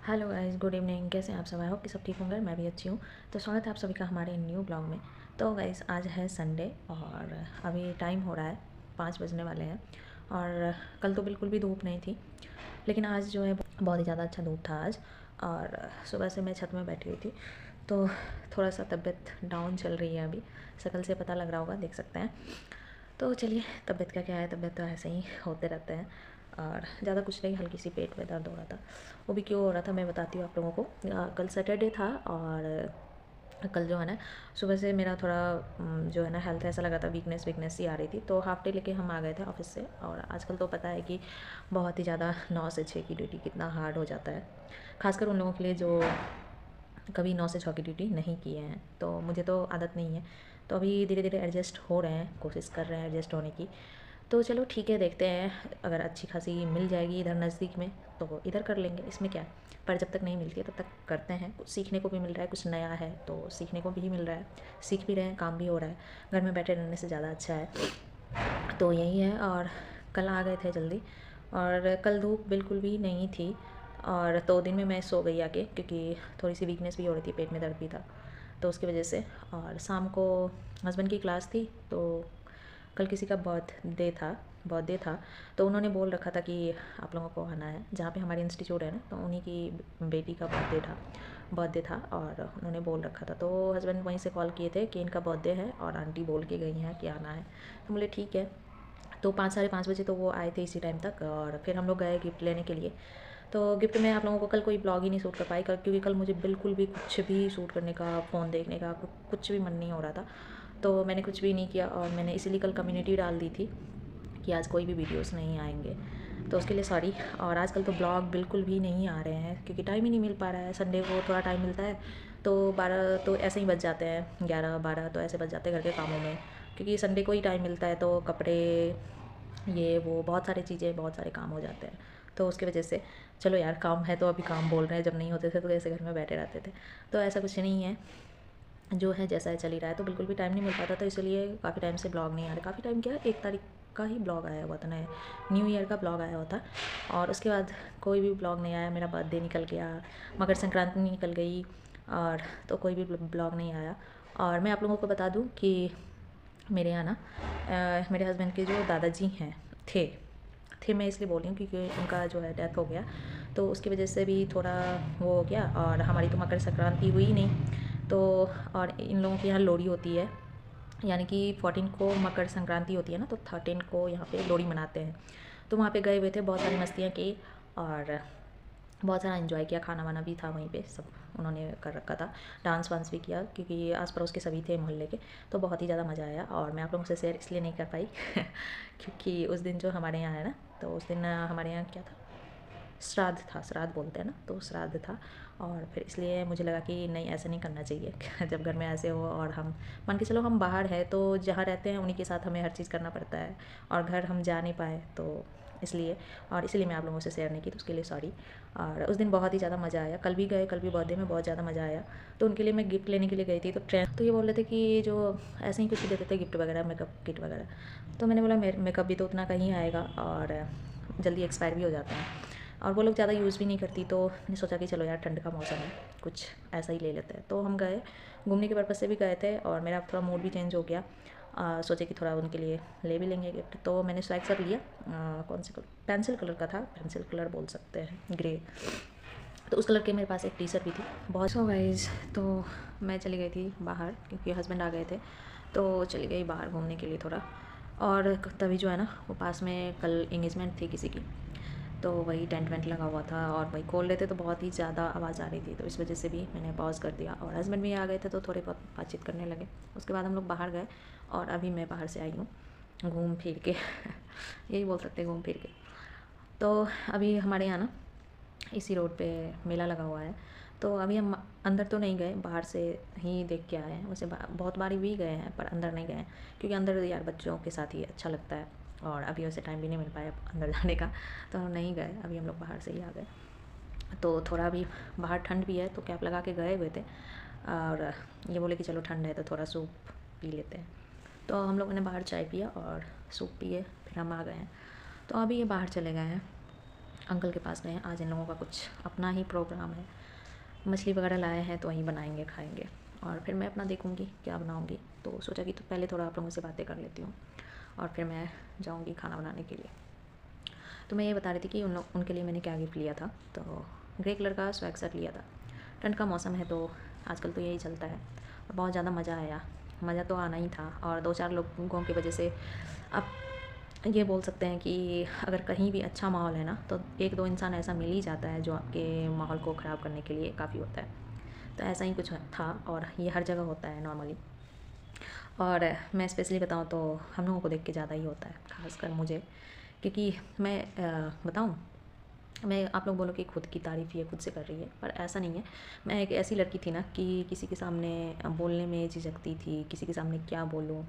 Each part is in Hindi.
Hello guys, good evening. कैसे हैं आप सब? आई होप कि सब ठीक होंगे। मैं भी अच्छी हूँ। तो स्वागत है आप सभी का हमारे न्यू ब्लॉग में। तो गाइस, आज है संडे और अभी टाइम हो रहा है 5 बजने वाले हैं। और कल तो बिल्कुल भी धूप नहीं थी, लेकिन आज जो है बहुत ही ज़्यादा अच्छा धूप था आज। और सुबह से मैं छत में बैठी हुई थी, तो थोड़ा सा तबीयत डाउन चल रही है अभी। शक्ल से पता लग रहा होगा, देख सकते हैं। तो चलिए, तबीयत का क्या है, तबीयत तो ऐसे ही होते रहते हैं। और ज़्यादा कुछ नहीं, हल्की सी पेट में दर्द हो रहा था। वो भी क्यों हो रहा था मैं बताती हूँ आप लोगों को। कल सैटरडे था और कल जो है ना, सुबह से मेरा थोड़ा जो है ना, हेल्थ ऐसा लगा था, वीकनेस वीकनेस सी आ रही थी। तो हाफ डे लेके हम आ गए थे ऑफिस से। और आजकल तो पता है कि बहुत ही ज़्यादा 9 से 6 की ड्यूटी कितना हार्ड हो जाता है, खासकर उन लोगों के लिए जो कभी 9 से 6 की ड्यूटी नहीं किए हैं। तो मुझे तो आदत नहीं है, तो अभी धीरे धीरे एडजस्ट हो रहे हैं, कोशिश कर रहे हैं एडजस्ट होने की। तो चलो ठीक है, देखते हैं। अगर अच्छी खासी मिल जाएगी इधर नज़दीक में तो इधर कर लेंगे, इसमें क्या है। पर जब तक नहीं मिलती है तब तक करते हैं। कुछ सीखने को भी मिल रहा है, कुछ नया है तो सीखने को भी मिल रहा है, सीख भी रहे हैं, काम भी हो रहा है। घर में बैठे रहने से ज़्यादा अच्छा है। तो यही है। और कल आ गए थे जल्दी, और कल धूप बिल्कुल भी नहीं थी। और तो दिन में मैं सो गई आके, क्योंकि थोड़ी सी वीकनेस भी हो रही थी, पेट में दर्द भी था, तो उसकी वजह से। और शाम को हस्बैंड की क्लास थी, तो कल किसी का बर्थडे था। तो उन्होंने बोल रखा था कि आप लोगों को आना है, जहाँ पे हमारी इंस्टीट्यूट है ना, तो उन्हीं की बेटी का बर्थडे था और उन्होंने बोल रखा था। तो हस्बैंड वहीं से कॉल किए थे कि इनका बर्थडे है और आंटी बोल के गई हैं कि आना है। तो बोले ठीक है। तो 5 साढ़े 5 बजे तो वो आए थे इसी टाइम तक, और फिर हम लोग गए गिफ्ट लेने के लिए। तो गिफ्ट में आप लोगों को कल कोई ब्लॉग ही नहीं शूट कर पाई, क्योंकि कल मुझे बिल्कुल भी कुछ भी शूट करने का, फ़ोन देखने का कुछ भी मन नहीं हो रहा था। तो मैंने कुछ भी नहीं किया, और मैंने इसीलिए कल कम्युनिटी डाल दी थी कि आज कोई भी वीडियोस नहीं आएंगे। तो उसके लिए सॉरी। और आजकल तो ब्लॉग बिल्कुल भी नहीं आ रहे हैं, क्योंकि टाइम ही नहीं मिल पा रहा है। संडे को थोड़ा टाइम मिलता है, तो 12 तो ऐसे ही बच जाते हैं, 11 12 तो ऐसे बच जाते हैं घर के कामों में। क्योंकि संडे को ही टाइम मिलता है, तो कपड़े, ये वो बहुत सारी चीज़ें, बहुत सारे काम हो जाते हैं। तो उसकी वजह से चलो यार, काम है तो अभी काम बोल रहे हैं, जब नहीं होते थे तो ऐसे घर में बैठे रहते थे। तो ऐसा कुछ नहीं है, जो है जैसा है चल ही रहा है। तो बिल्कुल भी टाइम नहीं मिल पाता, तो इसलिए काफ़ी टाइम से ब्लॉग नहीं आ रहा। काफ़ी टाइम क्या, 1 तारीख का ही ब्लॉग आया हुआ था, नया न्यू ईयर का ब्लॉग आया हुआ था। और उसके बाद कोई भी ब्लॉग नहीं आया। मेरा बर्थडे निकल गया, मकर संक्रांति निकल गई, और तो कोई भी ब्लॉग नहीं आया। और मैं आप लोगों को बता दूं कि मेरे यहाँ ना, मेरे हस्बैंड के जो दादाजी हैं, थे थे मैं इसलिए बोल रही हूँ क्योंकि उनका जो है डेथ हो गया, तो उसकी वजह से भी थोड़ा वो हो गया। और हमारी तो मकर संक्रांति हुई ही नहीं। तो और इन लोगों के यहाँ लोहड़ी होती है, यानी कि 14 को मकर संक्रांति होती है ना, तो 13 को यहाँ पे लोहड़ी मनाते हैं। तो वहाँ पे गए हुए थे, बहुत सारी मस्तियाँ की और बहुत सारा एंजॉय किया। खाना वाना भी था वहीं पे, सब उन्होंने कर रखा था। डांस वांस भी किया, क्योंकि आस पड़ोस के सभी थे मोहल्ले के। तो बहुत ही ज़्यादा मज़ा आया, और मैं आप लोगों से शेयर इसलिए नहीं कर पाई क्योंकि उस दिन जो हमारे यहाँ है ना, तो उस दिन हमारे यहाँ क्या था, श्राद्ध था, श्राद्ध बोलते हैं ना, तो श्राद्ध था। और फिर इसलिए मुझे लगा कि नहीं, ऐसा नहीं करना चाहिए जब घर में ऐसे हो। और हम मान के चलो, हम बाहर हैं तो जहाँ रहते हैं उन्हीं के साथ हमें हर चीज़ करना पड़ता है, और घर हम जा नहीं पाए, तो इसलिए। और इसीलिए मैं आप लोगों से शेयर नहीं की, तो उसके लिए सॉरी। और उस दिन बहुत ही ज़्यादा मज़ा आया। कल भी गए, कल भी बर्थडे में बहुत ज़्यादा मज़ा आया। तो उनके लिए मैं गिफ्ट लेने के लिए गई थी, तो ट्रेन तो ये बोल रहे थे कि जो ऐसे ही कुछ देते थे गिफ्ट वगैरह, मेकअप किट वगैरह। तो मैंने बोला मेकअप भी तो उतना का ही आएगा, और जल्दी एक्सपायर भी हो जाता है, और वो लोग ज़्यादा यूज़ भी नहीं करती। तो मैंने सोचा कि चलो यार, ठंड का मौसम है, कुछ ऐसा ही ले लेते हैं। तो हम गए, घूमने के पर्पज़ से भी गए थे, और मेरा थोड़ा मूड भी चेंज हो गया। सोचे कि थोड़ा उनके लिए ले भी लेंगे गिफ्ट। तो मैंने स्वैग सब लिया। कौन से कलर, पेंसिल कलर का था, पेंसिल कलर बोल सकते हैं, ग्रे। तो उस कलर के मेरे पास एक टी शर्ट भी थी बहुत। सो गाइज, तो मैं चली गई थी बाहर, क्योंकि हस्बैंड आ गए थे। तो चली गई बाहर घूमने के लिए थोड़ा। और तभी जो है ना, वो पास में कल इंगेजमेंट थी किसी की, तो वही टेंट वेंट लगा हुआ था, और वही खोल रहे थे, तो बहुत ही ज़्यादा आवाज़ आ रही थी। तो इस वजह से भी मैंने पॉज़ कर दिया, और हस्बैंड भी आ गए थे, तो थोड़े बहुत बातचीत करने लगे। उसके बाद हम लोग बाहर गए, और अभी मैं बाहर से आई हूँ घूम फिर के यही बोल सकते हैं, घूम फिर के। तो अभी हमारे यहाँ ना, इसी रोड पे मेला लगा हुआ है। तो अभी हम अंदर तो नहीं गए, बाहर से ही देख के आए हैं। वैसे बहुत बारी भी गए हैं, पर अंदर नहीं गए हैं, क्योंकि अंदर यार बच्चों के साथ ही अच्छा लगता है, और अभी वैसे टाइम भी नहीं मिल पाया अंदर जाने का, तो हम नहीं गए। अभी हम लोग बाहर से ही आ गए। तो थोड़ा अभी बाहर ठंड भी है, तो कैप लगा के गए हुए थे, और ये बोले कि चलो ठंड है तो थोड़ा सूप पी लेते हैं। तो हम लोगों ने बाहर चाय पिया और सूप पिए, फिर हम आ गए हैं। तो अभी ये बाहर चले गए हैं, अंकल के पास गए हैं। आज इन लोगों का कुछ अपना ही प्रोग्राम है, मछली वगैरह लाए हैं तो वहीं बनाएंगे खाएंगे, और फिर मैं अपना देखूंगी क्या बनाऊंगी। तो सोचा कि तो पहले थोड़ा आप लोगों से बातें कर लेती हूँ और फिर मैं जाऊँगी खाना बनाने के लिए। तो मैं ये बता रही थी कि उनके लिए मैंने क्या गिफ्ट लिया था। तो ग्रे कलर का स्वैग शर्ट लिया था। ठंड का मौसम है तो आजकल तो यही चलता है, और बहुत ज़्यादा मज़ा आया। मज़ा तो आना ही था, और 2-4 लोगों की वजह से अब ये बोल सकते हैं कि अगर कहीं भी अच्छा माहौल है ना, तो 1-2 इंसान ऐसा मिल ही जाता है जो आपके माहौल को ख़राब करने के लिए काफ़ी होता है। तो ऐसा ही कुछ था, और ये हर जगह होता है नॉर्मली। और मैं स्पेशली बताऊँ तो हम लोगों को देख के ज़्यादा ही होता है, ख़ासकर मुझे, क्योंकि मैं बताऊँ, मैं आप लोग बोलो कि खुद की तारीफ़ ये खुद से कर रही है, पर ऐसा नहीं है। मैं एक ऐसी लड़की थी ना कि किसी के सामने बोलने में झिझकती थी, किसी के सामने क्या बोलूँ,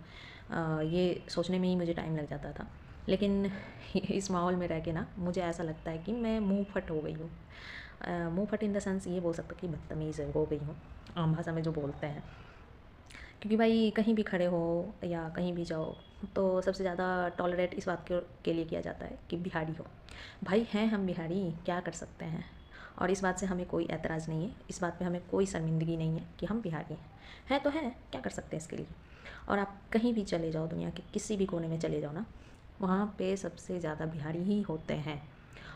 ये सोचने में ही मुझे टाइम लग जाता था। लेकिन इस माहौल में रह के ना मुझे ऐसा लगता है कि मैं मुँह फट हो गई हूँ। मुँह फट इन द सेंस ये बोल सकते कि बदतमीज़ हो गई हूँ, आम भाषा में जो बोलते हैं। क्योंकि भाई कहीं भी खड़े हो या कहीं भी जाओ, तो सबसे ज़्यादा टॉलरेट इस बात के लिए किया जाता है कि बिहारी हो। भाई हैं हम बिहारी, क्या कर सकते हैं। और इस बात से हमें कोई एतराज़ नहीं है, इस बात पे हमें कोई शर्मिंदगी नहीं है कि हम बिहारी हैं तो हैं, क्या कर सकते हैं इसके लिए। और आप कहीं भी चले जाओ, दुनिया के किसी भी कोने में चले जाओ ना, वहाँ पे सबसे ज़्यादा बिहारी ही होते हैं।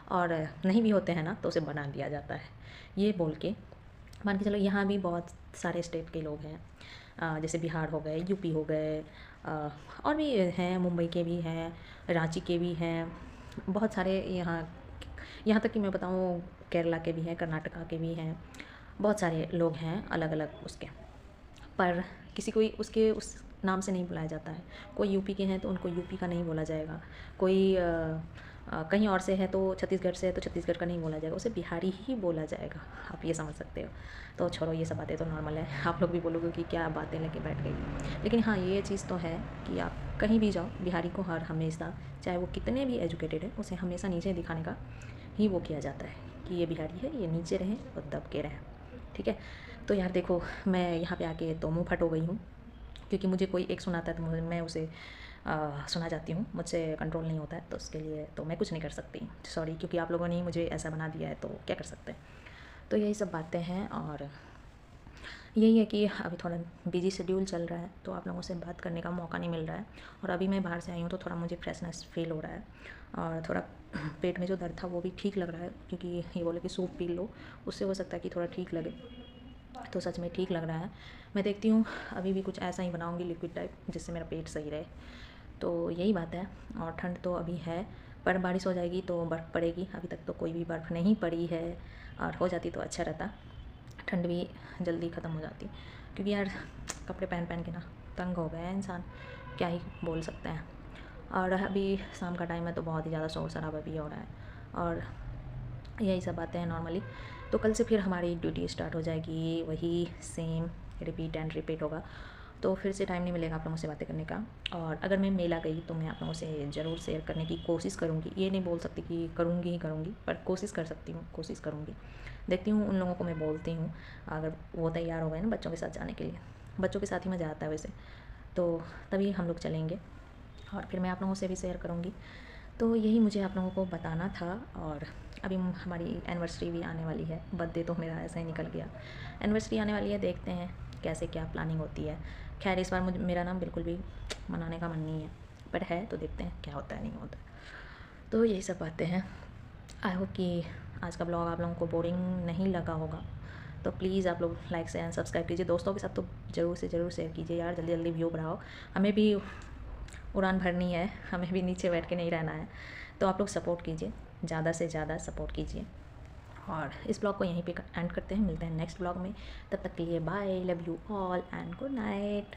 और नहीं भी होते हैं ना तो उसे बना दिया जाता है ये बोल के। मान के चलो यहाँ भी बहुत सारे स्टेट के लोग हैं, जैसे बिहार हो गए, यूपी हो गए, और भी हैं, मुंबई के भी हैं, रांची के भी हैं, बहुत सारे यहाँ, यहाँ तक कि मैं बताऊँ केरला के भी हैं, कर्नाटका के भी हैं, बहुत सारे लोग हैं अलग अलग उसके। पर किसी कोई उसके उस नाम से नहीं बुलाया जाता है। कोई यूपी के हैं तो उनको यूपी का नहीं बोला जाएगा, कोई कहीं और से है तो छत्तीसगढ़ से है तो छत्तीसगढ़ का नहीं बोला जाएगा, उसे बिहारी ही बोला जाएगा। आप ये समझ सकते हो। तो छोड़ो, ये सब बातें तो नॉर्मल है, आप लोग भी बोलोगे कि क्या बातें लेके बैठ गई। लेकिन हाँ, ये चीज़ तो है कि आप कहीं भी जाओ, बिहारी को हर हमेशा, चाहे वो कितने भी एजुकेटेड है, उसे हमेशा नीचे दिखाने का ही वो किया जाता है कि ये बिहारी है, ये नीचे रहें और दब के रहें। ठीक है। तो यार देखो, मैं यहाँ पे आके तो मुँह फट हो गई हूँ, क्योंकि मुझे कोई एक सुनाता है तो मैं उसे सुना जाती हूँ, मुझसे कंट्रोल नहीं होता है, तो उसके लिए तो मैं कुछ नहीं कर सकती, सॉरी। क्योंकि आप लोगों ने ही मुझे ऐसा बना दिया है तो क्या कर सकते हैं। तो यही सब बातें हैं, और यही है कि अभी थोड़ा बिजी शेड्यूल चल रहा है तो आप लोगों से बात करने का मौका नहीं मिल रहा है। और अभी मैं बाहर से आई हूँ तो थोड़ा मुझे फ्रेशनेस फील हो रहा है, और थोड़ा पेट में जो दर्द था वो भी ठीक लग रहा है, क्योंकि ये बोले कि सूप पी लो, उससे हो सकता है कि थोड़ा ठीक लगे। तो सच में ठीक लग रहा है। मैं देखती हूँ अभी भी कुछ ऐसा ही बनाऊँगी लिक्विड टाइप, जिससे मेरा पेट सही रहे। तो यही बात है। और ठंड तो अभी है, पर बारिश हो जाएगी तो बर्फ़ पड़ेगी। अभी तक तो कोई भी बर्फ़ नहीं पड़ी है, और हो जाती तो अच्छा रहता, ठंड भी जल्दी ख़त्म हो जाती। क्योंकि यार कपड़े पहन पहन के ना तंग हो गया है इंसान, क्या ही बोल सकते हैं। और अभी शाम का टाइम है तो बहुत ही ज़्यादा शोर शराबा भी हो रहा है, और यही सब बातें हैं नॉर्मली। तो कल से फिर हमारी ड्यूटी स्टार्ट हो जाएगी, वही सेम रिपीट एंड रिपीट होगा। तो फिर से टाइम नहीं मिलेगा आप लोगों से बातें करने का। और अगर मैं मेला गई तो मैं आप लोगों से ज़रूर शेयर करने की कोशिश करूँगी। ये नहीं बोल सकती कि करूँगी ही करूँगी, पर कोशिश कर सकती हूँ, कोशिश करूँगी। देखती हूँ, उन लोगों को मैं बोलती हूँ, अगर वो तैयार हो गए ना बच्चों के साथ जाने के लिए। बच्चों के साथ ही मज़ा आता है वैसे, तो तभी हम लोग चलेंगे, और फिर मैं आप लोगों से भी शेयर करूँगी। तो यही मुझे आप लोगों को बताना था। और अभी हमारी एनिवर्सरी भी आने वाली है, बर्थडे तो मेरा ऐसा ही निकल गया, एनिवर्सरी आने वाली है, देखते हैं कैसे क्या प्लानिंग होती है। खैर इस बार मुझे मेरा नाम बिल्कुल भी मनाने का मन नहीं है, बट है तो देखते हैं क्या होता है नहीं होता है। तो यही सब बातें हैं। आई होप कि आज का ब्लॉग आप लोगों को बोरिंग नहीं लगा होगा। तो प्लीज़ आप लोग लाइक से एंड सब्सक्राइब कीजिए, दोस्तों के साथ तो ज़रूर से ज़रूर शेयर कीजिए यार, जल्दी जल्दी व्यू बढ़ाओ, हमें भी उड़ान भरनी है, हमें भी नीचे बैठ के नहीं रहना है। तो आप लोग सपोर्ट कीजिए, ज़्यादा से ज़्यादा सपोर्ट कीजिए। और इस ब्लॉग को यहीं पे एंड करते हैं, मिलते हैं नेक्स्ट ब्लॉग में। तब तक के लिए bye, love you all and good night.